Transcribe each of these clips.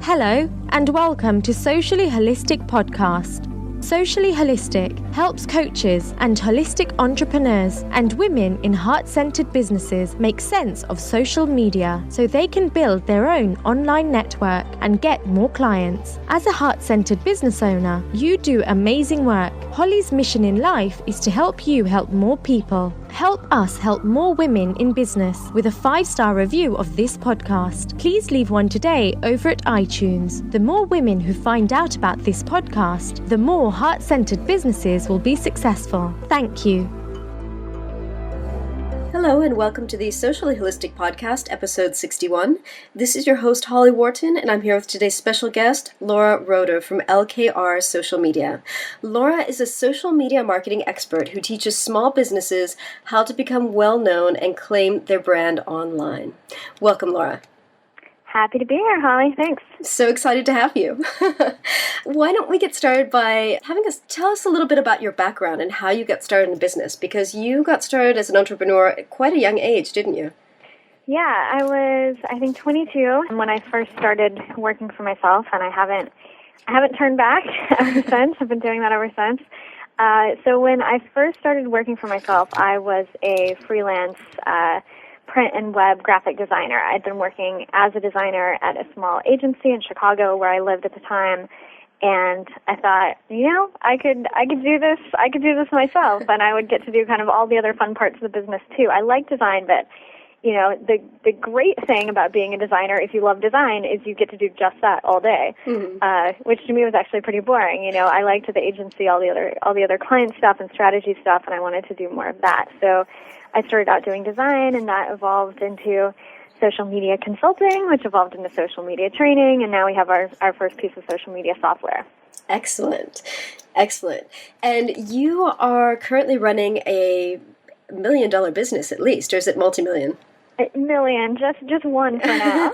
Hello, and welcome to Socially Holistic Podcast. Socially Holistic helps coaches and holistic entrepreneurs and women in heart-centered businesses make sense of social media so they can build their own online network and get more clients. As a heart-centered business owner, you do amazing work. Holly's mission in life is to help you help more people. Help us help more women in business with a 5-star review of this podcast. Please leave one today over at iTunes. The more women who find out about this podcast, the more heart-centered businesses will be successful. Thank you. Hello and welcome to the Socially Holistic Podcast, episode 61. This is your host, Holly Wharton, and I'm here with today's special guest, Laura Roeder from LKR Social Media. Laura is a social media marketing expert who teaches small businesses how to become well-known and claim their brand online. Welcome, Laura. Happy to be here, Holly. Thanks. So excited to have you. Why don't we get started by having us tell us a little bit about your background and how you got started in business, because you got started as an entrepreneur at quite a young age, didn't you? Yeah, I was, 22 when I first started working for myself, and I haven't turned back ever since. I've been doing that ever since. So when I first started working for myself, I was a freelance print and web graphic designer. I'd been working as a designer at a small agency in Chicago where I lived at the time, and I thought, I could do this. I could do this myself, and I would get to do kind of all the other fun parts of the business too. I like design, but the great thing about being a designer, if you love design, is you get to do just that all day, which to me was actually pretty boring. I liked the agency, all the other client stuff and strategy stuff, and I wanted to do more of that. So I started out doing design, and that evolved into social media consulting, which evolved into social media training, and now we have our first piece of social media software. Excellent. And you are currently running a $1 million business at least, or is it multi-million? Million, just one for now.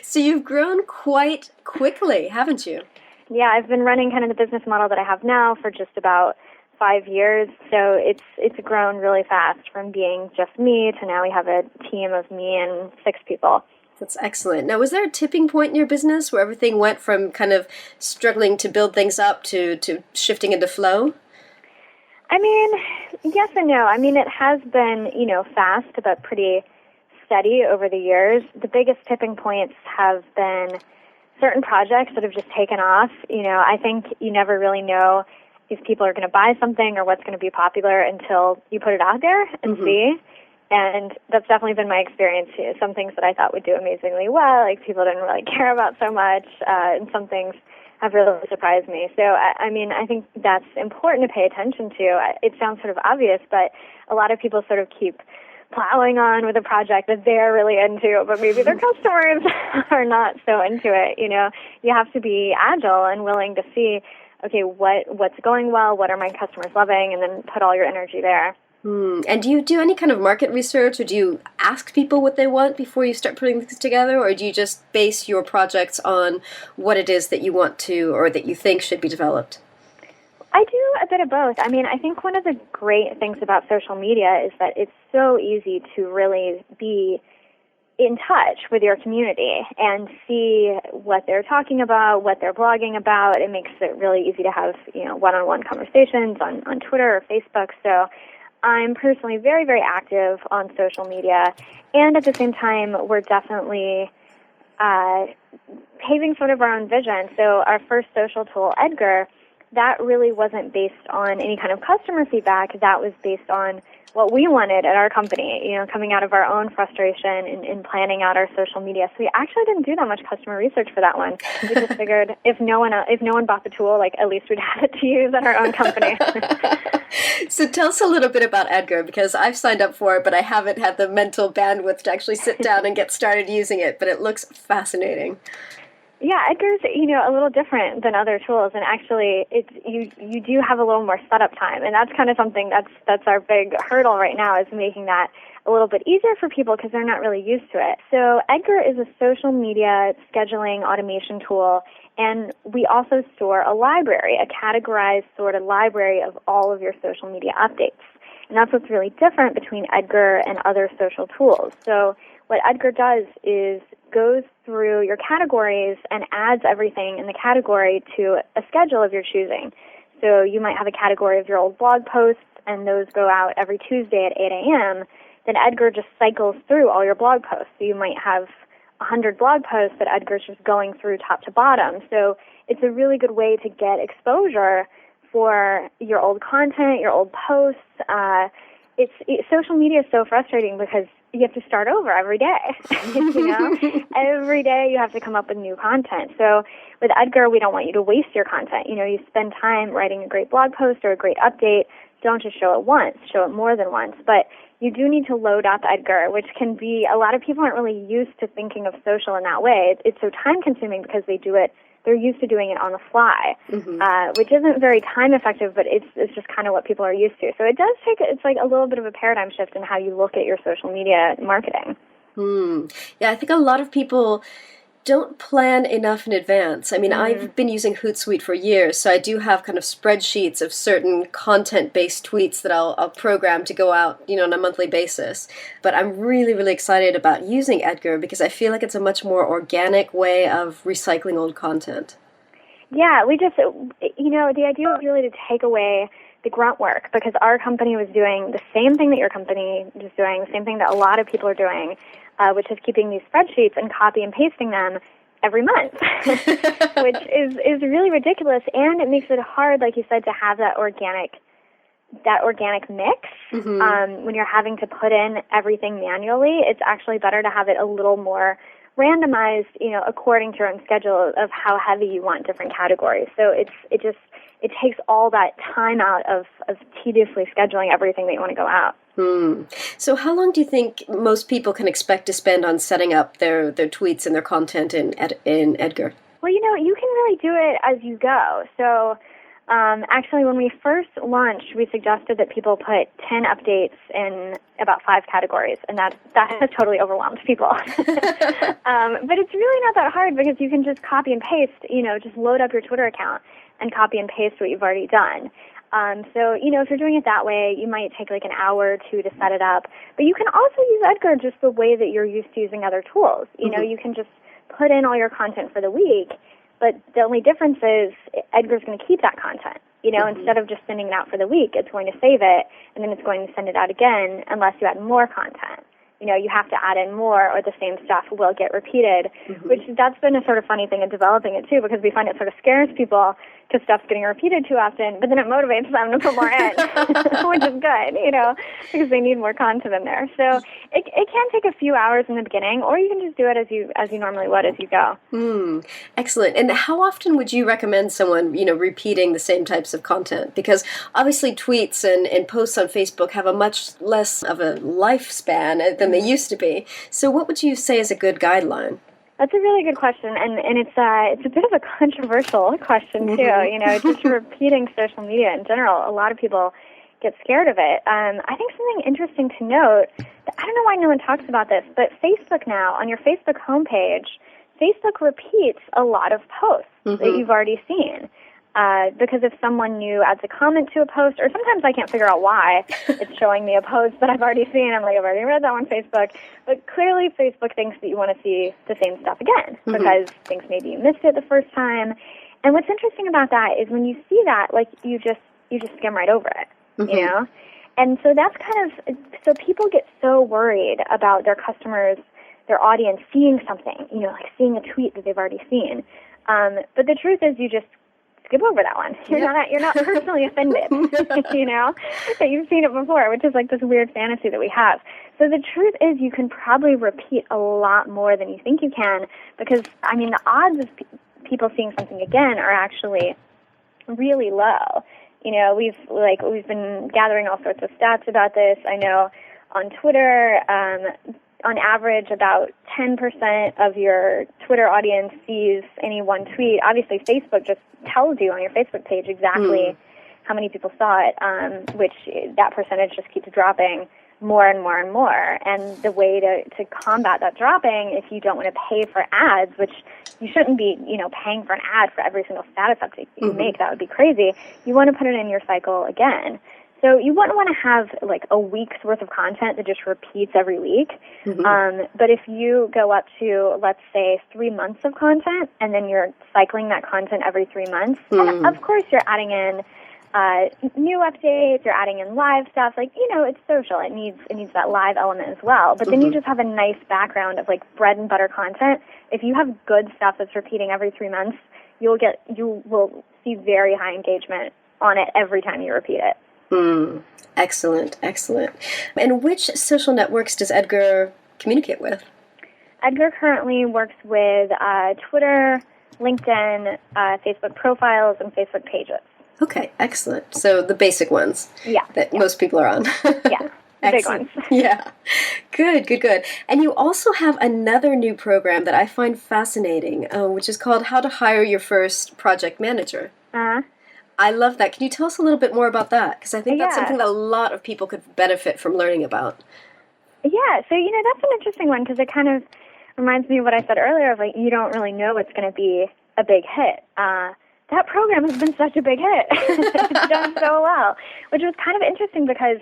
So you've grown quite quickly, haven't you? Yeah, I've been running kind of the business model that I have now for just about 5 years, so it's grown really fast from being just me to now we have a team of me and 6 people. That's excellent. Now, was there a tipping point in your business where everything went from kind of struggling to build things up to shifting into flow? Yes and no. It has been, fast but pretty steady over the years. The biggest tipping points have been certain projects that have just taken off. I think you never really know if people are going to buy something or what's going to be popular until you put it out there and see. And that's definitely been my experience too. Some things that I thought would do amazingly well, like people didn't really care about so much, and some things have really surprised me. So, I think that's important to pay attention to. It sounds sort of obvious, but a lot of people sort of keep plowing on with a project that they're really into, but maybe their customers are not so into it. You have to be agile and willing to see, okay, what's going well, what are my customers loving, and then put all your energy there. And do you do any kind of market research, or do you ask people what they want before you start putting things together, or do you just base your projects on what it is that you want to or that you think should be developed? I do a bit of both. I think one of the great things about social media is that it's so easy to really be in touch with your community and see what they're talking about, what they're blogging about. It makes it really easy to have, one-on-one conversations on Twitter or Facebook. So I'm personally very, very active on social media, and at the same time, we're definitely paving sort of our own vision. So our first social tool, Edgar, that really wasn't based on any kind of customer feedback. That was based on what we wanted at our company, coming out of our own frustration in planning out our social media. So we actually didn't do that much customer research for that one. We just figured if no one bought the tool, at least we'd have it to use at our own company. So tell us a little bit about Edgar, because I've signed up for it, but I haven't had the mental bandwidth to actually sit down and get started using it, but it looks fascinating. Yeah, Edgar's, a little different than other tools, and actually, you do have a little more setup time, and that's kind of something that's our big hurdle right now, is making that a little bit easier for people because they're not really used to it. So Edgar is a social media scheduling automation tool, and we also store a library, a categorized sort of library of all of your social media updates. And that's what's really different between Edgar and other social tools. So what Edgar does is goes through your categories and adds everything in the category to a schedule of your choosing. So you might have a category of your old blog posts, and those go out every Tuesday at 8 a.m. Then Edgar just cycles through all your blog posts. So you might have 100 blog posts that Edgar's just going through top to bottom. So it's a really good way to get exposure for your old content, your old posts. Social media is so frustrating because you have to start over every day. Every day you have to come up with new content. So with Edgar, we don't want you to waste your content. You spend time writing a great blog post or a great update. Don't just show it once, show it more than once. But you do need to load up Edgar, which can be, a lot of people aren't really used to thinking of social in that way. It's so time consuming because they're used to doing it on the fly, which isn't very time effective, but it's just kind of what people are used to. So it's like a little bit of a paradigm shift in how you look at your social media marketing. Yeah, I think a lot of people don't plan enough in advance. I mean, I've been using Hootsuite for years, so I do have kind of spreadsheets of certain content-based tweets that I'll program to go out, on a monthly basis. But I'm really, really excited about using Edgar because I feel like it's a much more organic way of recycling old content. Yeah, we just, the idea was really to take away the grunt work, because our company was doing the same thing that your company is doing, the same thing that a lot of people are doing, which is keeping these spreadsheets and copy and pasting them every month, which is really ridiculous, and it makes it hard, like you said, to have that organic mix. When you're having to put in everything manually, it's actually better to have it a little more randomized, according to your own schedule of how heavy you want different categories. So it takes all that time out of tediously scheduling everything that you want to go out. So how long do you think most people can expect to spend on setting up their tweets and their content in Edgar? Well, you can really do it as you go. So actually, when we first launched, we suggested that people put 10 updates in about 5 categories, and that has totally overwhelmed people. But it's really not that hard because you can just copy and paste, just load up your Twitter account and copy and paste what you've already done. So, if you're doing it that way, you might take like an hour or two to set it up. But you can also use Edgar just the way that you're used to using other tools. You can just put in all your content for the week, but the only difference is Edgar's going to keep that content. Instead of just sending it out for the week, it's going to save it, and then it's going to send it out again unless you add more content. You have to add in more or the same stuff will get repeated, which that's been a sort of funny thing in developing it too, because we find it sort of scares people because stuff's getting repeated too often, but then it motivates them to put more in, which is good, because they need more content in there. So it can take a few hours in the beginning, or you can just do it as you normally would as you go. Excellent. And how often would you recommend someone, repeating the same types of content? Because obviously tweets and posts on Facebook have a much less of a lifespan than they used to be. So what would you say is a good guideline? That's a really good question, and it's a bit of a controversial question too. Just repeating social media in general, a lot of people get scared of it. I think something interesting to note, I don't know why no one talks about this, but Facebook now, on your Facebook homepage, Facebook repeats a lot of posts that you've already seen. Because if someone new adds a comment to a post, or sometimes I can't figure out why it's showing me a post that I've already seen. I'm like, I've already read that on Facebook. But clearly Facebook thinks that you want to see the same stuff again because thinks maybe you missed it the first time. And what's interesting about that is when you see that, like you just skim right over it, And so that's so people get so worried about their customers, their audience seeing something, like seeing a tweet that they've already seen. But the truth is you just skip over that one. You're not personally offended, that you've seen it before, which is like this weird fantasy that we have. So the truth is you can probably repeat a lot more than you think you can because, the odds of people seeing something again are actually really low. We've been gathering all sorts of stats about this. I know on Twitter, on average, about 10% of your Twitter audience sees any one tweet. Obviously, Facebook just tells you on your Facebook page exactly how many people saw it, which that percentage just keeps dropping more and more and more. And the way to combat that dropping, if you don't want to pay for ads, which you shouldn't be, paying for an ad for every single status update you make, that would be crazy. You want to put it in your cycle again. So you wouldn't want to have like a week's worth of content that just repeats every week. But if you go up to, let's say, 3 months of content, and then you're cycling that content every 3 months, and of course you're adding in new updates, you're adding in live stuff. Like, it's social. It needs that live element as well. But then you just have a nice background of like bread and butter content. If you have good stuff that's repeating every 3 months, you will see very high engagement on it every time you repeat it. Excellent. And which social networks does Edgar communicate with? Edgar currently works with Twitter, LinkedIn, Facebook profiles, and Facebook pages. Okay, excellent. So the basic ones that most people are on. Yeah, the big ones. Yeah. Good. And you also have another new program that I find fascinating, which is called How to Hire Your First Project Manager. I love that. Can you tell us a little bit more about that? Because I think that's something that a lot of people could benefit from learning about. Yeah, so, that's an interesting one because it kind of reminds me of what I said earlier of, like, you don't really know it's going to be a big hit. That program has been such a big hit. It's done so well, which was kind of interesting because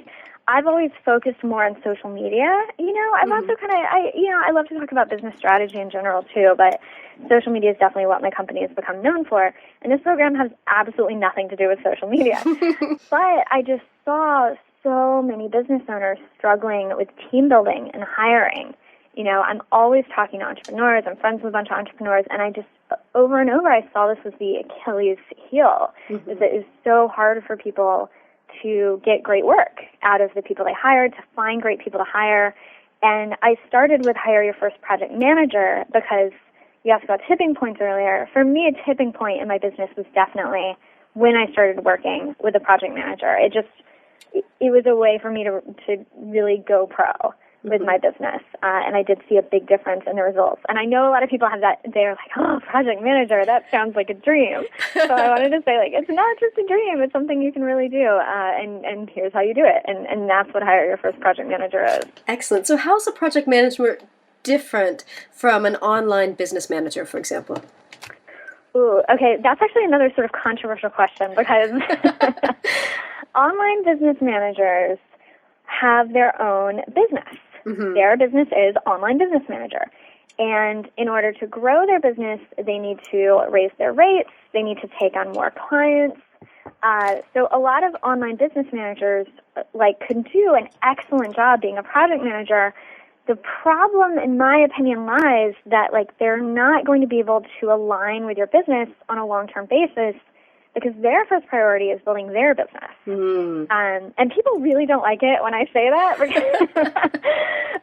I've always focused more on social media. I've also I love to talk about business strategy in general too, but social media is definitely what my company has become known for. And this program has absolutely nothing to do with social media. But I just saw so many business owners struggling with team building and hiring. I'm always talking to entrepreneurs. I'm friends with a bunch of entrepreneurs, and I just, over and over, I saw this was the Achilles heel. That it is so hard for people to get great work out of the people they hired, to find great people to hire. And I started with Hire Your First Project Manager because you asked about tipping points earlier. For me, a tipping point in my business was definitely when I started working with a project manager. It was a way for me to really go pro with my business, and I did see a big difference in the results. And I know a lot of people have that, they're like, oh, project manager, that sounds like a dream. So I wanted to say, like, it's not just a dream, it's something you can really do, and here's how you do it. And that's what Hire Your First Project Manager is. Excellent. So how's a project manager different from an online business manager, for example? Ooh, okay, that's actually another sort of controversial question because online business managers have their own business. Their business is Online Business Manager. And in order to grow their business, they need to raise their rates. They need to take on more clients. So a lot of online business managers could do an excellent job being a project manager. The problem, in my opinion, lies that they're not going to be able to align with your business on a long-term basis because their first priority is building their business. And people really don't like it when I say that.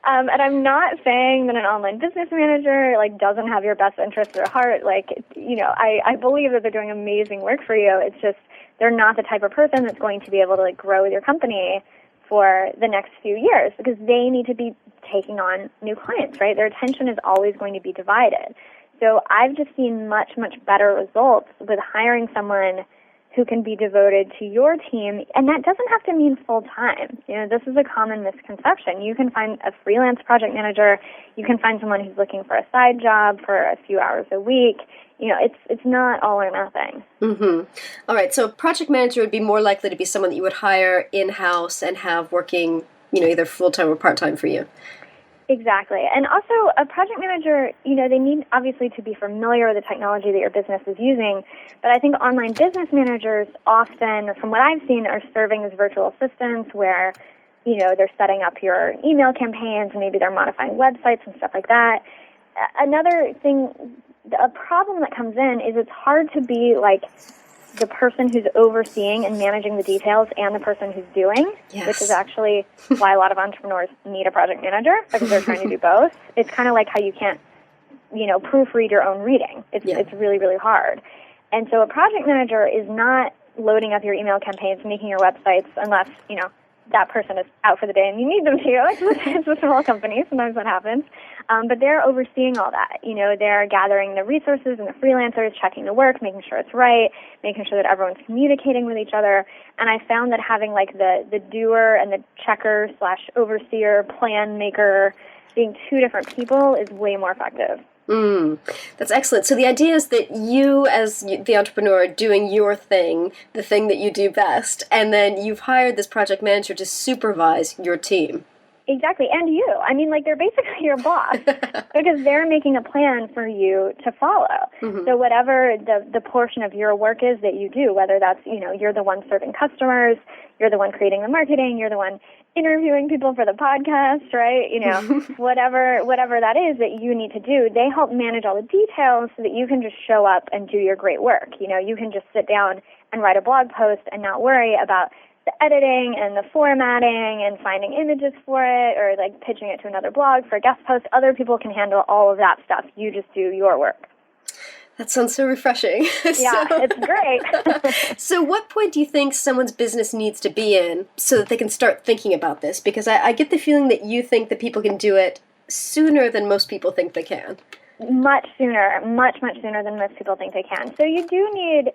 And I'm not saying that an online business manager doesn't have your best interests at heart. I believe that they're doing amazing work for you. It's just they're not the type of person that's going to be able to grow with your company for the next few years because they need to be taking on new clients, right? Their attention is always going to be divided. So I've just seen much, much better results with hiring someone who can be devoted to your team, and that doesn't have to mean full-time. This is a common misconception. You can find a freelance project manager. You can find someone who's looking for a side job for a few hours a week. It's not all or nothing. All right, so a project manager would be more likely to be someone that you would hire in-house and have working, either full-time or part-time for you. Exactly. And also, a project manager, they need obviously to be familiar with the technology that your business is using. But I think online business managers often, from what I've seen, are serving as virtual assistants where, they're setting up your email campaigns and maybe they're modifying websites and stuff like that. Another thing, a problem that comes in is it's hard to be the person who's overseeing and managing the details and the person who's doing, which is actually why a lot of entrepreneurs need a project manager because they're trying to do both. It's kind of like how you can't, proofread your own reading. It's really, really hard. And so a project manager is not loading up your email campaigns, making your websites, unless, that person is out for the day and you need them to. It's a small company. Sometimes that happens. But they're overseeing all that. They're gathering the resources and the freelancers, checking the work, making sure it's right, making sure that everyone's communicating with each other. And I found that having like the doer and the checker / overseer, plan maker, being two different people is way more effective. That's excellent. So the idea is that you, as the entrepreneur, are doing your thing, the thing that you do best, and then you've hired this project manager to supervise your team. Exactly, and you. I mean, like, they're basically your boss because they're making a plan for you to follow. So whatever the portion of your work is that you do, whether that's, you're the one serving customers, you're the one creating the marketing, you're the one interviewing people for the podcast, right? Whatever that is that you need to do, they help manage all the details so that you can just show up and do your great work. You can just sit down and write a blog post and not worry about the editing and the formatting and finding images for it or like pitching it to another blog for a guest post. Other people can handle all of that stuff. You just do your work. That sounds so refreshing. Yeah, it's great. So what point do you think someone's business needs to be in so that they can start thinking about this? Because I get the feeling that you think that people can do it sooner than most people think they can. Much sooner, much sooner than most people think they can. So you do need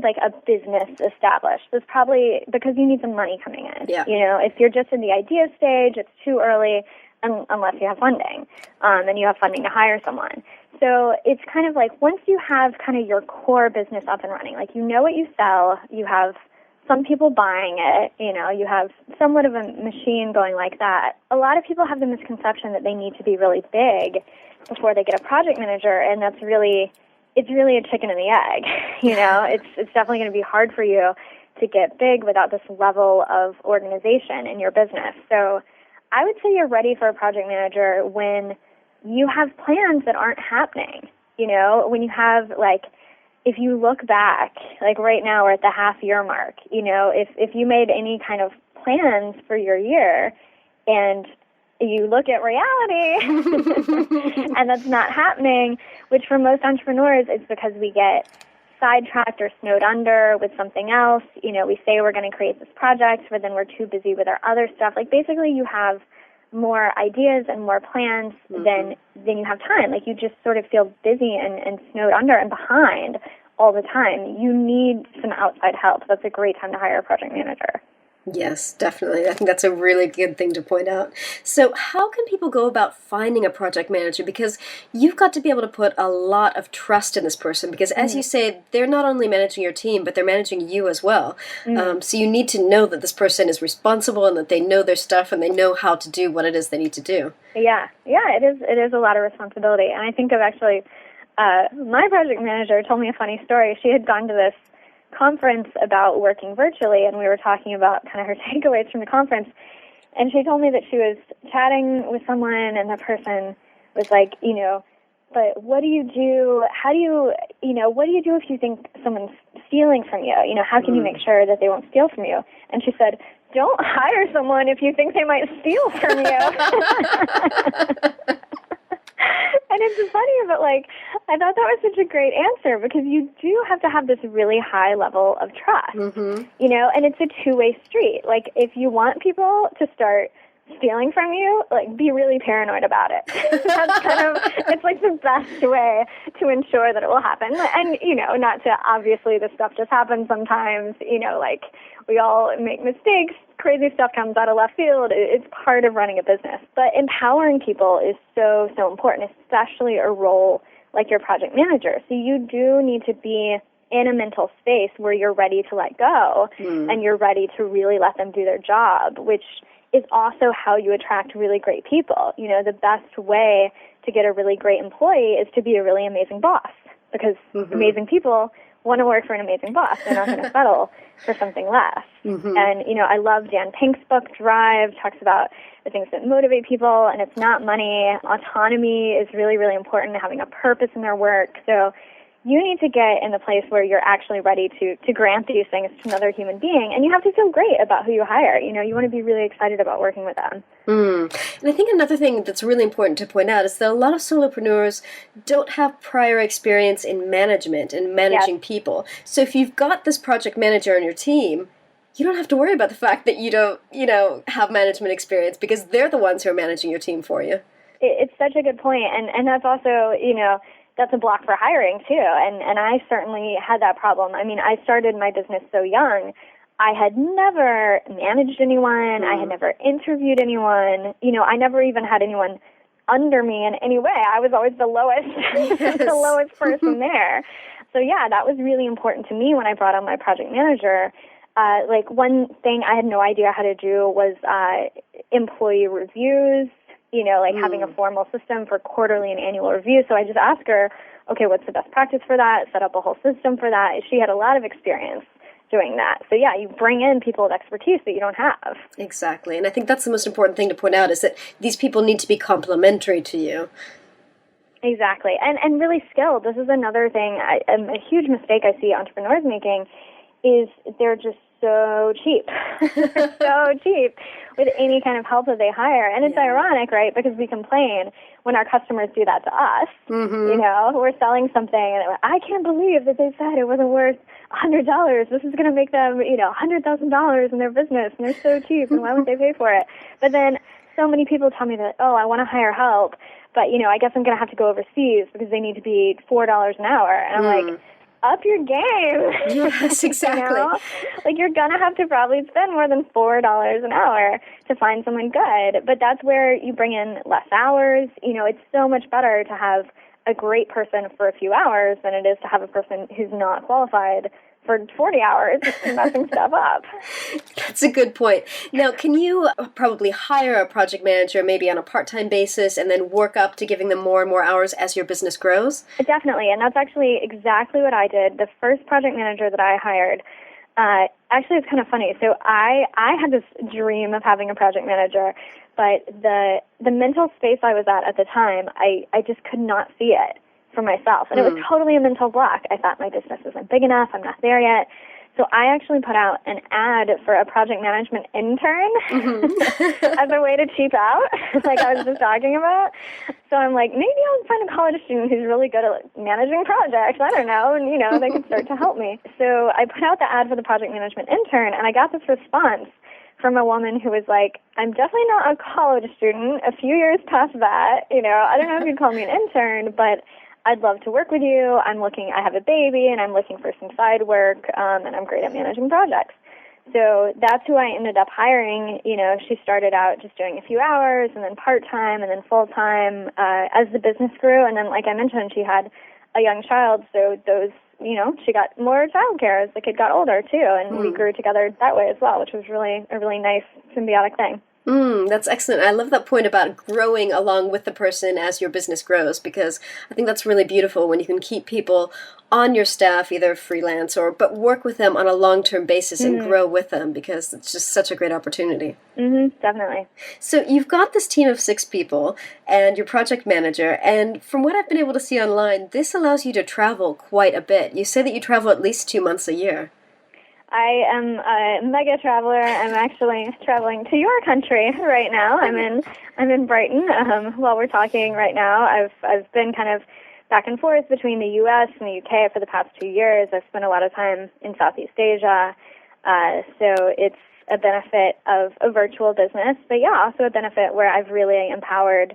like a business established. That's probably because you need some money coming in. Yeah. If you're just in the idea stage, it's too early unless you have funding, and you have funding to hire someone. So it's kind of like once you have kind of your core business up and running, like what you sell, you have some people buying it, you have somewhat of a machine going like that. A lot of people have the misconception that they need to be really big before they get a project manager, and it's really a chicken and the egg. It's definitely going to be hard for you to get big without this level of organization in your business. So I would say you're ready for a project manager when you have plans that aren't happening. When you have, like, if you look back, like right now we're at the half-year mark, if you made any kind of plans for your year and you look at reality and that's not happening, which for most entrepreneurs is because we get sidetracked or snowed under with something else. We say we're going to create this project, but then we're too busy with our other stuff. Like basically you have more ideas and more plans than you have time. Like you just sort of feel busy and snowed under and behind all the time. You need some outside help. That's a great time to hire a project manager. Yes, definitely. I think that's a really good thing to point out. So how can people go about finding a project manager? Because you've got to be able to put a lot of trust in this person because, as you say, they're not only managing your team, but they're managing you as well. So you need to know that this person is responsible and that they know their stuff and they know how to do what it is they need to do. Yeah, it is a lot of responsibility. And I think of actually, my project manager told me a funny story. She had gone to this conference about working virtually, and we were talking about kind of her takeaways from the conference, and she told me that she was chatting with someone and the person was like, but what do you do, what do you do if you think someone's stealing from you? How can you make sure that they won't steal from you? And she said, don't hire someone if you think they might steal from you. And it's funny, but I thought that was such a great answer because you do have to have this really high level of trust, and it's a two-way street. Like if you want people to start stealing from you, be really paranoid about it. That's it's the best way to ensure that it will happen. And, not to, obviously this stuff just happens sometimes, we all make mistakes, crazy stuff comes out of left field. It's part of running a business. But empowering people is so, so important, especially a role like your project manager. So you do need to be in a mental space where you're ready to let go and you're ready to really let them do their job, which is also how you attract really great people. The best way to get a really great employee is to be a really amazing boss because amazing people want to work for an amazing boss. They're not going to settle for something less. And, I love Dan Pink's book, Drive, talks about the things that motivate people, and it's not money. Autonomy is really, really important, having a purpose in their work. So you need to get in the place where you're actually ready to grant these things to another human being, and you have to feel great about who you hire. You want to be really excited about working with them. And I think another thing that's really important to point out is that a lot of solopreneurs don't have prior experience in management and managing people. So if you've got this project manager on your team, you don't have to worry about the fact that you don't, have management experience because they're the ones who are managing your team for you. It's such a good point. And that's also, that's a block for hiring too. And I certainly had that problem. I mean, I started my business so young. I had never managed anyone. I had never interviewed anyone. I never even had anyone under me in any way. I was always the lowest, the lowest person there. So yeah, that was really important to me when I brought on my project manager. Like one thing I had no idea how to do was employee reviews, like having a formal system for quarterly and annual reviews. So I just asked her, okay, what's the best practice for that? Set up a whole system for that. She had a lot of experience doing that. So yeah, you bring in people with expertise that you don't have. Exactly. And I think that's the most important thing to point out, is that these people need to be complementary to you. Exactly. And really skilled. This is another thing, a huge mistake I see entrepreneurs making is they're just so cheap. They're so cheap with any kind of help that they hire. And it's ironic, right? Because we complain when our customers do that to us. We're selling something and I can't believe that they said it wasn't worth $100. This is going to make them, $100,000 in their business, and they're so cheap, and why would they pay for it? But then so many people tell me that, I want to hire help, but, I guess I'm going to have to go overseas because they need to be $4 an hour. And I'm like, up your game. Yes, exactly. Like, you're going to have to probably spend more than $4 an hour to find someone good. But that's where you bring in less hours. It's so much better to have a great person for a few hours than it is to have a person who's not qualified for 40 hours messing stuff up. That's a good point. Now, can you probably hire a project manager maybe on a part-time basis and then work up to giving them more and more hours as your business grows? Definitely, and that's actually exactly what I did. The first project manager that I hired, actually it's kind of funny. So I had this dream of having a project manager, but the mental space I was at the time, I just could not see it for myself. And it was totally a mental block. I thought my business isn't big enough. I'm not there yet. So I actually put out an ad for a project management intern as a way to cheap out, like I was just talking about. So I'm like, maybe I'll find a college student who's really good at managing projects. I don't know. And, they could start to help me. So I put out the ad for the project management intern, and I got this response from a woman who was like, I'm definitely not a college student, a few years past that. I don't know if you'd call me an intern, but I'd love to work with you. I have a baby, and I'm looking for some side work, and I'm great at managing projects. So that's who I ended up hiring. She started out just doing a few hours, and then part-time, and then full-time as the business grew. And then, like I mentioned, she had a young child, so those, she got more childcare as the kid got older, too, and we grew together that way as well, which was really a really nice symbiotic thing. That's excellent. I love that point about growing along with the person as your business grows, because I think that's really beautiful when you can keep people on your staff, either freelance but work with them on a long-term basis and grow with them, because it's just such a great opportunity. Definitely. So you've got this team of 6 people and your project manager, and from what I've been able to see online, this allows you to travel quite a bit. You say that you travel at least 2 months a year. I am a mega traveler. I'm actually traveling to your country right now. I'm in Brighton while we're talking right now. I've been kind of back and forth between the U.S. and the U.K. for the past 2 years. I've spent a lot of time in Southeast Asia, so it's a benefit of a virtual business, but yeah, also a benefit where I've really empowered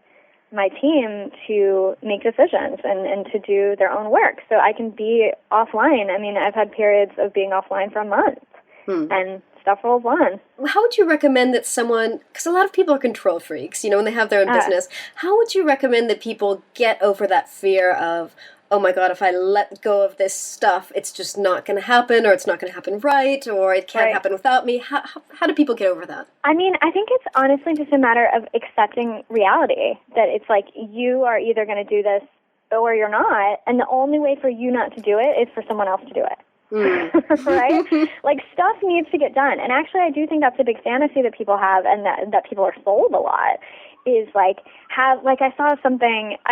my team to make decisions and to do their own work. So I can be offline. I mean, I've had periods of being offline for a month and stuff rolls on. How would you recommend that someone, because a lot of people are control freaks, when they have their own business, how would you recommend that people get over that fear of, oh my God, if I let go of this stuff, it's just not going to happen, or it's not going to happen right, or it can't happen without me? How do people get over that? I mean, I think it's honestly just a matter of accepting reality, that it's like you are either going to do this or you're not, and the only way for you not to do it is for someone else to do it. Right? Like, stuff needs to get done. And actually, I do think that's a big fantasy that people have, and that people are sold a lot, is I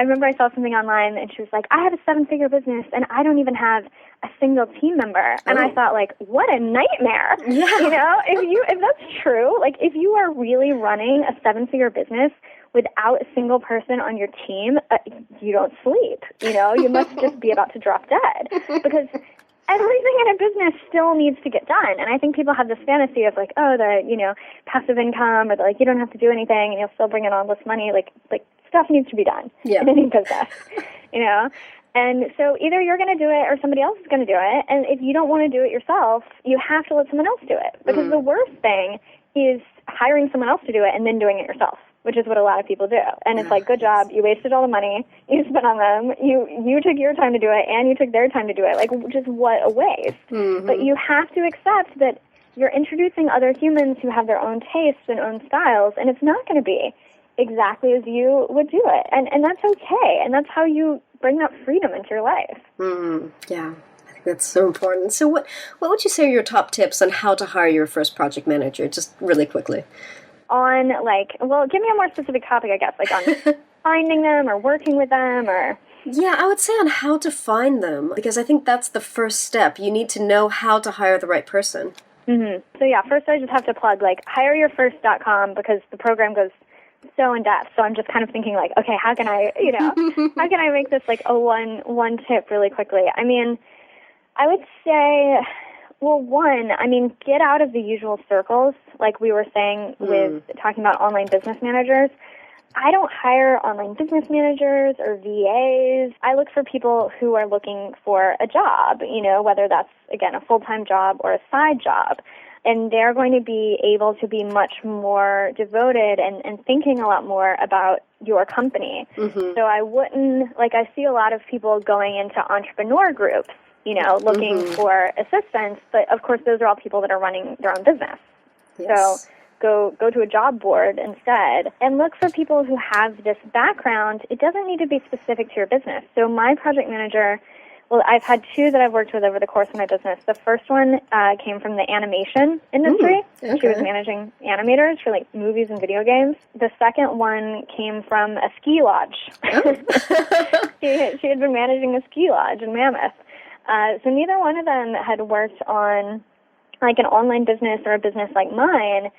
remember I saw something online, and she was like, I have a 7-figure business, and I don't even have a single team member. And I thought, like, what a nightmare. Yeah. If that's true, like, if you are really running a 7-figure business without a single person on your team, you don't sleep. You must just be about to drop dead, because everything in a business still needs to get done. And I think people have this fantasy of passive income, or you don't have to do anything and you'll still bring in all this money. Like stuff needs to be done in any business, you know? And so either you're going to do it or somebody else is going to do it. And if you don't want to do it yourself, you have to let someone else do it. Because the worst thing is hiring someone else to do it and then doing it yourself, which is what a lot of people do. And it's like, good job, you wasted all the money you spent on them. You took your time to do it and you took their time to do it. Like, just what a waste. But you have to accept that you're introducing other humans who have their own tastes and own styles, and it's not going to be exactly as you would do it. And that's okay. And that's how you bring that freedom into your life. Yeah, I think that's so important. So what would you say are your top tips on how to hire your first project manager, just really quickly? On, like, well, give me a more specific topic, I guess, like on finding them or working with them or... Yeah, I would say on how to find them, because I think that's the first step. You need to know how to hire the right person. So yeah, first I just have to plug, like, hireyourfirst.com, because the program goes so in depth. So I'm just kind of thinking, like, okay, how can I, how can I make this like a one tip really quickly? I mean, I would say, well, get out of the usual circles, like we were saying with talking about online business managers. I don't hire online business managers or VAs. I look for people who are looking for a job, whether that's, again, a full-time job or a side job. And they're going to be able to be much more devoted and thinking a lot more about your company. So I wouldn't, I see a lot of people going into entrepreneur groups, looking for assistance, but of course those are all people that are running their own business. Yes. So go to a job board instead and look for people who have this background. It doesn't need to be specific to your business. So my project manager, well, I've had two that I've worked with over the course of my business. The first one came from the animation industry. Okay. She was managing animators for movies and video games. The second one came from a ski lodge. She had been managing a ski lodge in Mammoth. So neither one of them had worked on an online business or a business like mine,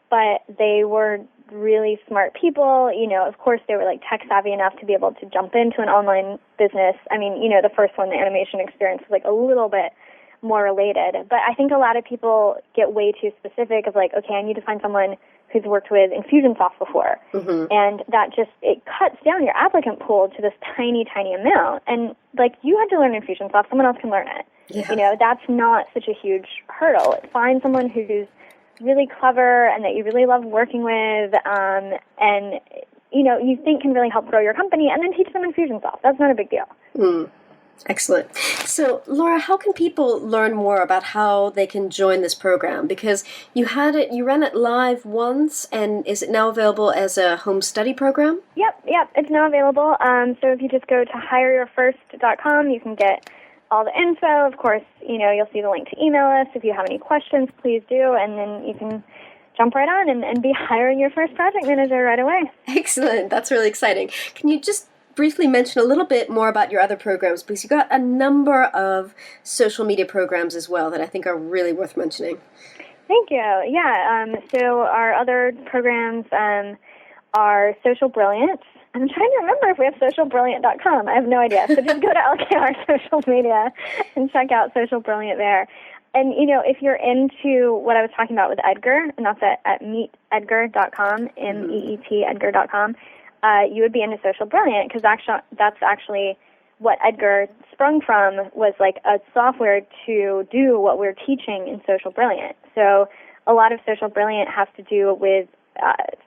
but they were really smart people. Of course, they were tech savvy enough to be able to jump into an online business. I mean, the first one, the animation experience, was a little bit more related. But I think a lot of people get way too specific of okay, I need to find someone who's worked with Infusionsoft before. And that it cuts down your applicant pool to this tiny, tiny amount. And you had to learn Infusionsoft, someone else can learn it. Yeah. That's not such a huge hurdle. Find someone who's really clever and that you really love working with, and you think can really help grow your company, and then teach them Infusionsoft. That's not a big deal. Excellent. So, Laura, how can people learn more about how they can join this program? Because you ran it live once, and is it now available as a home study program? Yep, it's now available. So if you just go to hireyourfirst.com, you can get all the info. Of course, you'll see the link to email us. If you have any questions, please do, and then you can jump right on and be hiring your first project manager right away. Excellent. That's really exciting. Can you just briefly mention a little bit more about your other programs, because you've got a number of social media programs as well that I think are really worth mentioning. Thank you. Yeah, so our other programs are Social Brilliant. I'm trying to remember if we have socialbrilliant.com. I have no idea. So just go to LKR Social Media and check out Social Brilliant there. And, if you're into what I was talking about with Edgar, and that's at meetedgar.com, MEET Edgar.com, you would be into Social Brilliant, because that's actually what Edgar sprung from, was a software to do what we're teaching in Social Brilliant. So a lot of Social Brilliant has to do with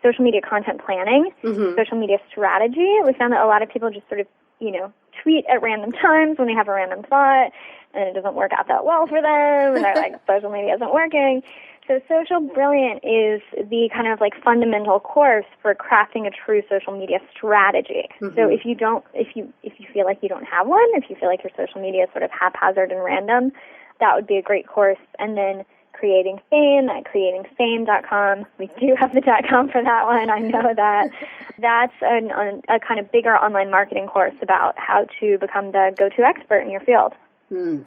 social media content planning, social media strategy. We found that a lot of people just sort of, tweet at random times when they have a random thought, and it doesn't work out that well for them, and they're social media isn't working. So Social Brilliant is the kind of fundamental course for crafting a true social media strategy. So if you feel like you don't have one, if you feel like your social media is sort of haphazard and random, that would be a great course. And then Creating Fame at creatingfame.com. We do have the .com for that one. I know that. That's a kind of bigger online marketing course about how to become the go-to expert in your field.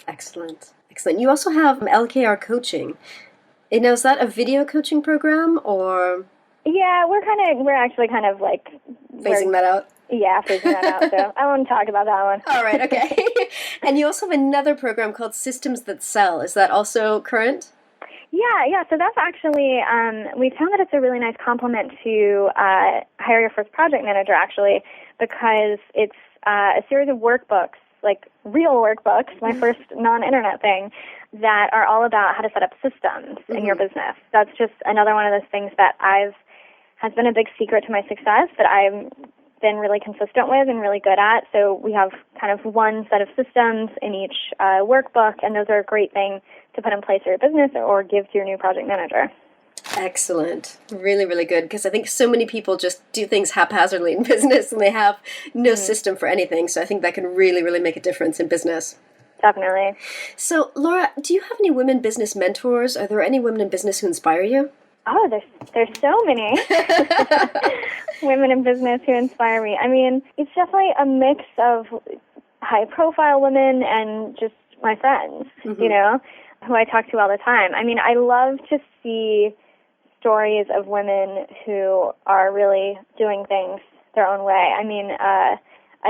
Excellent. You also have LKR Coaching. Now, is that a video coaching program, or? Yeah, we're actually kind of phasing that out? Yeah, phasing that out, so I won't talk about that one. All right, okay. And you also have another program called Systems That Sell. Is that also current? Yeah. So that's actually, we found that it's a really nice complement to Hire Your First Project Manager, actually, because it's a series of workbooks, like real workbooks, my first non-internet thing, that are all about how to set up systems in your business. That's just another one of those things that has been a big secret to my success that I've been really consistent with and really good at. So we have kind of one set of systems in each workbook, and those are a great thing to put in place for your business or give to your new project manager. Excellent. Really, really good. Because I think so many people just do things haphazardly in business and they have no system for anything. So I think that can really, really make a difference in business. Definitely. So, Laura, do you have any women business mentors? Are there any women in business who inspire you? Oh, there's so many women in business who inspire me. I mean, it's definitely a mix of high-profile women and just my friends, you know, who I talk to all the time. I mean, I love to see stories of women who are really doing things their own way. I mean, I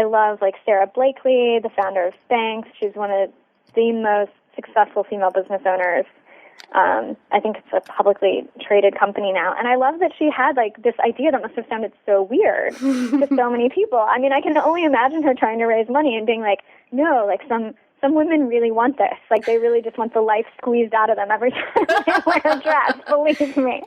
love, like, Sara Blakely, the founder of Spanx. She's one of the most successful female business owners. I think it's a publicly traded company now. And I love that she had, like, this idea that must have sounded so weird to so many people. I mean, I can only imagine her trying to raise money and being like, no, like, some women really want this. Like, they really just want the life squeezed out of them every time they wear a dress, believe me.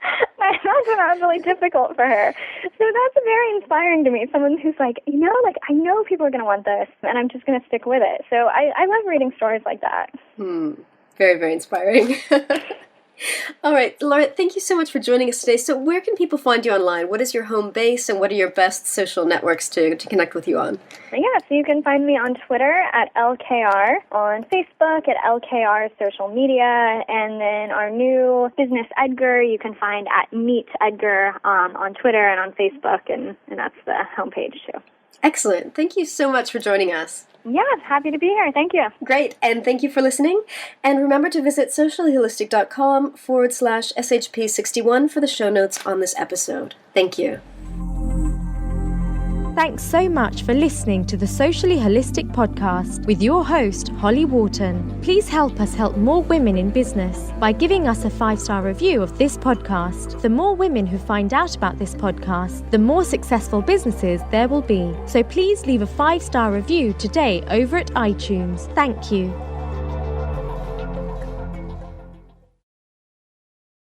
I imagine that was really difficult for her. So that's very inspiring to me. Someone who's like, you know, like, I know people are going to want this, and I'm just going to stick with it. So I love reading stories like that. Very, very inspiring. All right, Laura, thank you so much for joining us today. So where can people find you online? What is your home base, and what are your best social networks to connect with you on? Yeah, so you can find me on Twitter at LKR, on Facebook at LKR Social Media, and then our new business Edgar you can find at Meet Edgar on Twitter and on Facebook, and that's the homepage too. Excellent. Thank you so much for joining us. Yeah, happy to be here. Thank you. Great. And thank you for listening. And remember to visit sociallyholistic.com/SHP61 for the show notes on this episode. Thank you. Thanks so much for listening to the Socially Holistic Podcast with your host, Holly Wharton. Please help us help more women in business by giving us a 5-star review of this podcast. The more women who find out about this podcast, the more successful businesses there will be. So please leave a 5-star review today over at iTunes. Thank you.